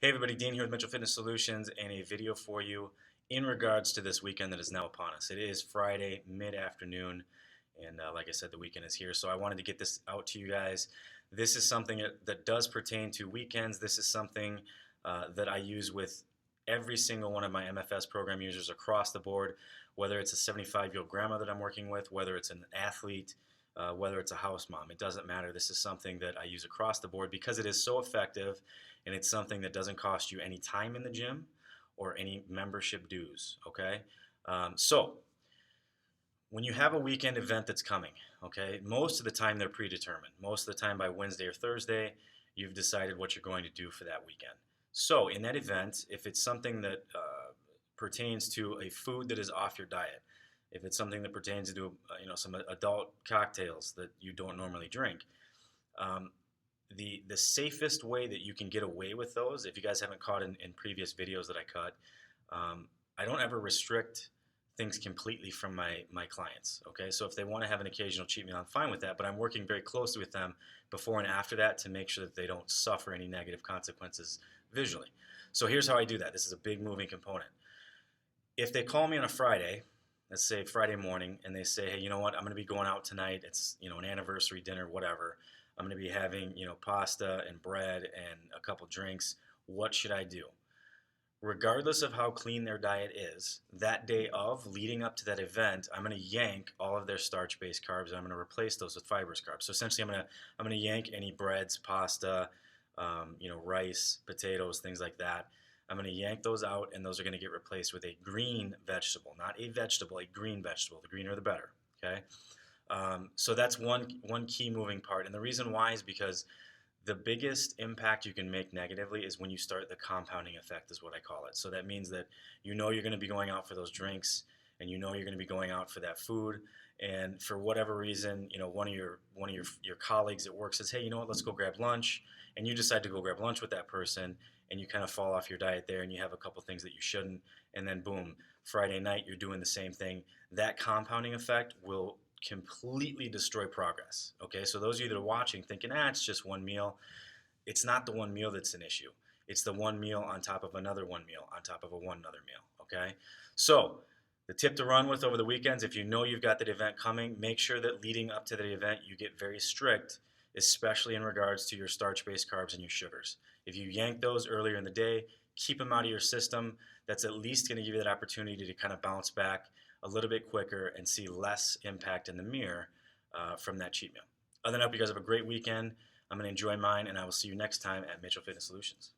Hey everybody, Dean here with Mitchell Fitness Solutions and a video for you in regards to this weekend that is now upon us. It is Friday mid-afternoon and like I said, the weekend is here. So I wanted to get this out to you guys. This is something that does pertain to weekends. This is something that I use with every single one of my MFS program users across the board, whether it's a 75-year-old grandma that I'm working with, whether it's an athlete, whether it's a house mom. It doesn't matter. This is something that I use across the board because it is so effective, and it's something that doesn't cost you any time in the gym or any membership dues. Okay, so when you have a weekend event that's coming, okay, most of the time they're predetermined. Most of the time by Wednesday or Thursday, you've decided what you're going to do for that weekend. So in that event, if it's something that pertains to a food that is off your diet, if it's something that pertains to some adult cocktails that you don't normally drink, um, the safest way that you can get away with those, if you guys haven't caught in previous videos that I cut, I don't ever restrict things completely from my clients. Okay, so if they want to have an occasional cheat meal, I'm fine with that, but I'm working very closely with them before and after that to make sure that they don't suffer any negative consequences visually. So here's how I do that. This is a big moving component. If they call me on a Friday, let's say Friday morning, and they say, hey, you know what, I'm going to be going out tonight. It's an anniversary dinner, whatever. I'm going to be having pasta and bread and a couple drinks. What should I do? Regardless of how clean their diet is, that day of, leading up to that event, I'm going to yank all of their starch-based carbs and I'm going to replace those with fibrous carbs. So essentially, I'm going to yank any breads, pasta, rice, potatoes, things like that. I'm going to yank those out, and those are going to get replaced with a green vegetable, not a vegetable, a green vegetable. The greener the better. Okay. So that's one key moving part, and the reason why is because the biggest impact you can make negatively is when you start the compounding effect, is what I call it. So that means that you're going to be going out for those drinks, and you're going to be going out for that food, and for whatever reason, one of your colleagues at work says, hey, you know what, let's go grab lunch, and you decide to go grab lunch with that person, and you kind of fall off your diet there, and you have a couple things that you shouldn't, and then boom, Friday night you're doing the same thing. That compounding effect will completely destroy progress. Okay, so those of you that are watching thinking, it's just one meal. It's not the one meal that's an issue. It's the one meal on top of another one meal on top of one another meal. Okay, so the tip to run with over the weekends, if you know you've got that event coming, make sure that leading up to the event you get very strict, especially in regards to your starch-based carbs and your sugars. If you yank those earlier in the day, keep them out of your system. That's at least going to give you that opportunity to kind of bounce back a little bit quicker and see less impact in the mirror from that cheat meal. Other than that, I hope you guys have a great weekend. I'm going to enjoy mine, and I will see you next time at Mitchell Fitness Solutions.